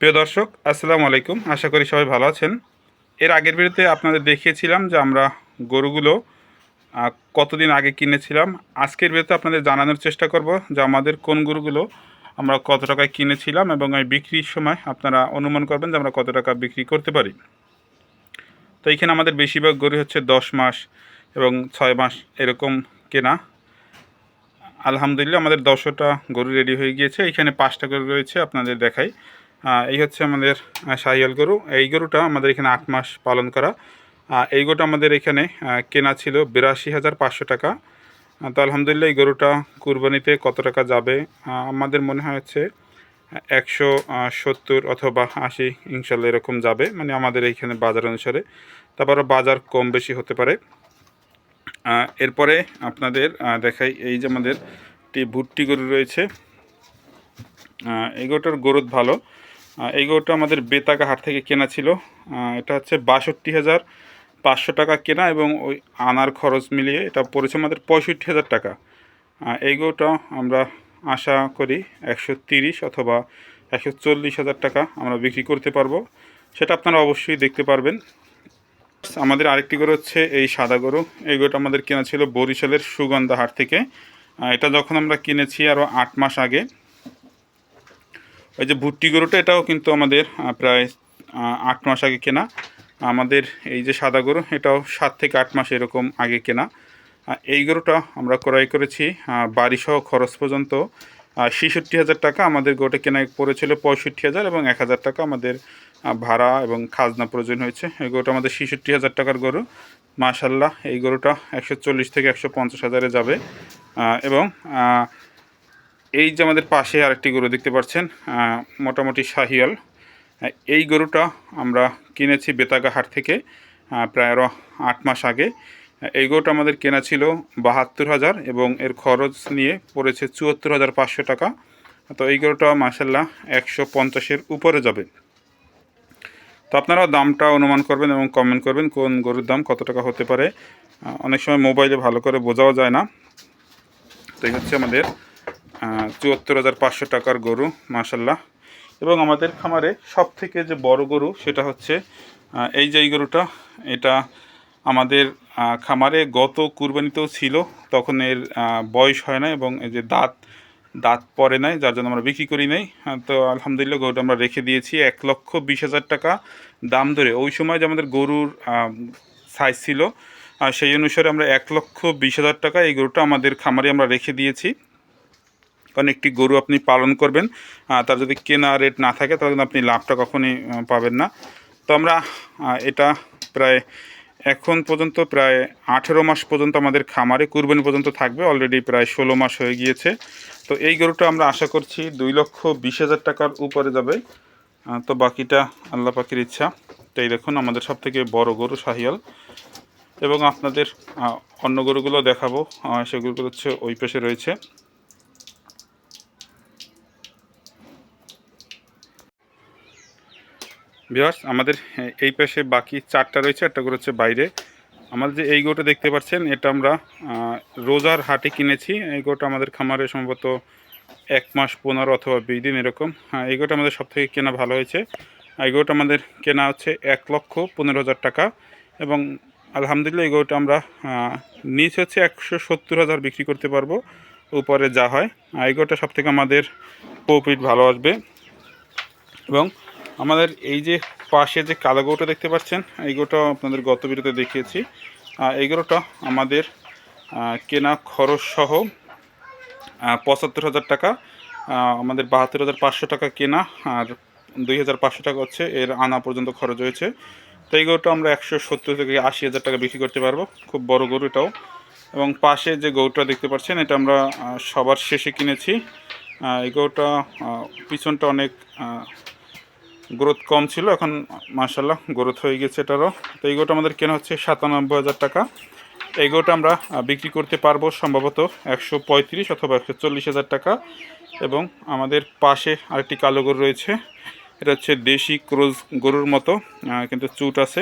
প্রিয় দর্শক, আসসালামু আলাইকুম। আশা করি সবাই ভালো আছেন। এর আগের ভিডিওতে আপনাদের দেখিয়েছিলাম যে আমরা গরুগুলো কতদিন আগে কিনেছিলাম। আজকের ভিডিওতে আপনাদের জানানোর চেষ্টা করব যে আমাদের কোন গরুগুলো আমরা কত টাকায় কিনেছিলাম এবং এই বিক্রির সময় আপনারা অনুমান করবেন যে আমরা কত টাকা বিক্রি করতে পারি। তো এইখানে আমাদের বেশিরভাগ গরু হচ্ছে 10 মাস এবং 6 মাস এরকম কেনা। আলহামদুলিল্লাহ আমাদের 10টা গরু রেডি হয়ে গিয়েছে। এখানে 5টা গরু রয়েছে, আপনাদের দেখাই। এই হচ্ছে আমাদের শাহিয়াল গরু। এই গরুটা আমাদের এখানে 8 মাস পালন করা। এই গরুটা আমাদের এখানে কেনা ছিল 82,500 টাকা। তো আলহামদুলিল্লাহ এই গরুটা কুরবানিতে কত টাকা যাবে আমাদের মনে হচ্ছে 170 অথবা 80 ইনশাল্লাহ এরকম যাবে, মানে আমাদের এইখানে বাজার অনুসারে। তারপরে বাজার কম বেশি হতে পারে। এরপরে আপনাদের দেখাই, এই যে আমাদের ভুট্টি গরু রয়েছে। এই গরুটার গ্রোথ ভালো। এই গরুটা আমাদের বেতাগা হাট থেকে কেনা ছিল। এটা হচ্ছে 62,500 টাকা কেনা এবং ওই আনার খরচ মিলিয়ে এটা পড়েছে আমাদের 65,000 টাকা। এই গরুটা আমরা আশা করি 130 অথবা 140,000 টাকা আমরা বিক্রি করতে পারবো, সেটা আপনারা অবশ্যই দেখতে পারবেন। আমাদের আরেকটি গরু হচ্ছে এই সাদা গরু। এই গরুটা আমাদের কেনা ছিল বরিশালের সুগন্ধা হাট থেকে। এটা যখন আমরা কিনেছি আরও 8 মাস আগে। ওই যে ভুট্টি গরুটা, এটাও কিন্তু আমাদের প্রায় 8 মাস আগে কেনা। আমাদের এই যে সাদা গরু, এটাও 7 থেকে 8 মাস এরকম আগে কেনা। এই গরুটা আমরা ক্রয় করেছি বাড়িসহ খরচ পর্যন্ত 66,000 টাকা। আমাদের গরুটা কেনা পড়েছিল 65,000 এবং 1,000 টাকা আমাদের ভাড়া এবং খাজনা প্রয়োজন হয়েছে। এই গরুটা আমাদের 66,000 টাকার গরু। মাশাল্লাহ এই গরুটা 140 থেকে 150,000-এ যাবে। এবং এই যে আমাদের পাশে আরেকটি গরু দেখতে পাচ্ছেন, মোটামুটি শাহিয়াল। এই গরুটা আমরা কিনেছি বেতাগা হাট থেকে প্রায় আরও 8 মাস আগে। এই গরুটা আমাদের কেনা ছিল 72,000 এবং এর খরচ নিয়ে পড়েছে 74,500 টাকা। তো এই গরুটা মাশাল্লাহ 150-এর উপরে যাবে। তো আপনারাও দামটা অনুমান করবেন এবং কমেন্ট করবেন কোন গরুর দাম কত টাকা হতে পারে। অনেক সময় মোবাইলে ভালো করে বোঝাও যায় না। তো এই হচ্ছে আমাদের 74,500 টাকার গরু মাশাল্লাহ। এবং আমাদের খামারে সব থেকে যে বড় গরু সেটা হচ্ছে এই যে এই গরুটা। এটা আমাদের খামারে গত কুরবানিতেও ছিল, তখন এর বয়স হয় না এবং এই যে দাঁত পড়ে নাই, যার জন্য আমরা বিক্রি করি নাই। তো আলহামদুলিল্লাহ গরুটা আমরা রেখে দিয়েছি 1,20,000 টাকা দাম ধরে। ওই সময় যে আমাদের গরুর সাইজ ছিল সেই অনুসারে আমরা 1,20,000 টাকা এই গরুটা আমাদের খামারে আমরা রেখে দিয়েছি। কারণ একটি গরু আপনি পালন করবেন, তার যদি কেনা রেট না থাকে তাহলে আপনি লাভটা কখনই পাবেন না। তো আমরা এটা প্রায় এখন পর্যন্ত প্রায় 18 মাস পর্যন্ত আমাদের খামারে কুরবানি পর্যন্ত থাকবে। অলরেডি প্রায় 16 মাস হয়ে গিয়েছে। তো এই গরুটা আমরা আশা করছি 2,20,000 টাকার উপরে যাবে। তো বাকিটা আল্লাহ পাকের ইচ্ছা। তো এই দেখুন আমাদের সবথেকে বড় গরু শাহিয়াল। এবং আপনাদের অন্য গরুগুলো দেখাবো, সেগুলো হচ্ছে ওই পাশে রয়েছে। ভিউয়ার্স, আমাদের এই পাশে বাকি 4টা রয়েছে, একটা করে হচ্ছে বাইরে। আমাদের যে এই গরুটা দেখতে পাচ্ছেন, এটা আমরা রোজার হাটে কিনেছি। এই গরুটা আমাদের খামারে সম্ভবত 1 মাস 15 অথবা 20 দিন এরকম। এই গরুটা আমাদের সব থেকে কেনা ভালো হয়েছে। এই গরুটা আমাদের কেনা হচ্ছে 1,15,000 টাকা এবং আলহামদুলিল্লাহ এই গরুটা আমরা নিচে হচ্ছে 170,000 বিক্রি করতে পারবো, উপরে যা হয়। এই গরুটা সব থেকে আমাদের প্রফিট ভালো আসবে। এবং আমাদের এই যে পাশে যে কালো গরুটা দেখতে পাচ্ছেন, এই গরুটা আপনাদের গত ভিডিওতে দেখিয়েছি। এই গরুটা আমাদের কেনা খরচ সহ 75,000 টাকা। আমাদের 72,500 টাকা কেনা আর 2,500 টাকা হচ্ছে এর আনা পর্যন্ত খরচ হয়েছে। তো এই গরুটা আমরা 170 থেকে 80,000 টাকা বিক্রি করতে পারবো। খুব বড় গরু এটাও। এবং পাশে যে গরুটা দেখতে পাচ্ছেন, এটা আমরা সবার শেষে কিনেছি। এই গরুটা পিছনটা অনেক গ্রোথ কম ছিল, এখন মাশাল্লাহ গ্রোথ হয়ে গেছে এটারও। তো এই গরুটা আমাদের কেনা হচ্ছে 97,000 টাকা। এই গরুটা আমরা বিক্রি করতে পারবো সম্ভবত 135 অথবা 140,000 টাকা। এবং আমাদের পাশে আরেকটি কালো গরু রয়েছে, এটা হচ্ছে দেশি ক্রোজ গরুর মতো, কিন্তু চুট আছে।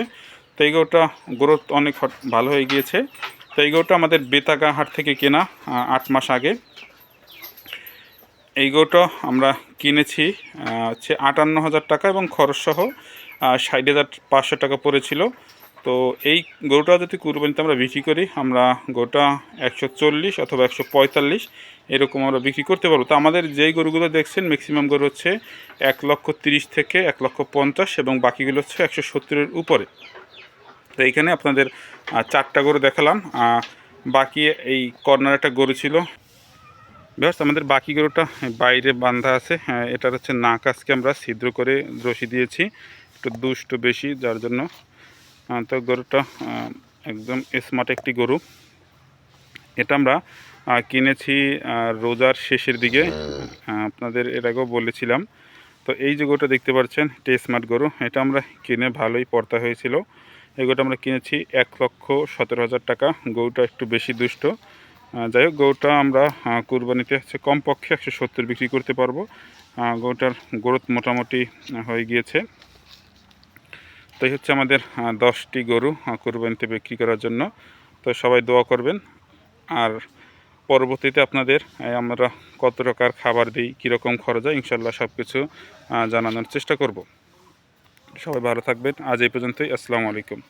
তো এই গরুটা গ্রোথ অনেক ভালো হয়ে গিয়েছে। তো এই গরুটা আমাদের বেতাগা হাট থেকে কেনা 8 মাস আগে। এই গরুটা আমরা কিনেছি হচ্ছে 58,000 টাকা এবং খরচসহ 60,500 টাকা পড়েছিল। তো এই গরুটা যদি কুরবানিতে আমরা বিক্রি করি, আমরা গরুটা 140 অথবা 145 এরকম আমরা বিক্রি করতে পারবো। তো আমাদের যেই গরুগুলো দেখছেন ম্যাক্সিমাম গরু হচ্ছে 1,30,000 থেকে 1,50,000 এবং বাকিগুলো হচ্ছে 170-এর উপরে। তো এইখানে আপনাদের 4টা গরু দেখালাম। বাকি এই কর্নার একটা গরু ছিল বেশ, আমাদের বাকি গরুটা বাইরে বাঁধা আছে। এটার হচ্ছে নাক আজকে আমরা ছিদ্র করে রশি দিয়েছি, একটু দুষ্ট বেশি, যার জন্য তো গরুটা একদম স্মার্ট একটি গরু। এটা আমরা কিনেছি রোজার শেষের দিকে, আপনাদের এর আগেও বলেছিলাম। তো এই যে গরুটা দেখতে পাচ্ছেন, এটা স্মার্ট গরু, এটা আমরা কিনে ভালোই পড়তা হয়েছিল। এই গরুটা আমরা কিনেছি 1,17,000 টাকা। গরুটা একটু বেশি দুষ্ট। যাই হোক, গরুটা আমরা কুরবানিতে হচ্ছে কমপক্ষে 170 বিক্রি করতে পারবো। গরুটার গ্রোথ মোটামুটি হয়ে গিয়েছে। তাই হচ্ছে আমাদের 10টি গরু কুরবানিতে বিক্রি করার জন্য। তো সবাই দোয়া করবেন। আর পরবর্তীতে আপনাদের আমরা কত টাকার খাবার দিই, কীরকম খরচ হয়, ইনশাল্লাহ সব কিছু জানানোর চেষ্টা করব। সবাই ভালো থাকবেন। আজ এই পর্যন্তই। আসসালামু আলাইকুম।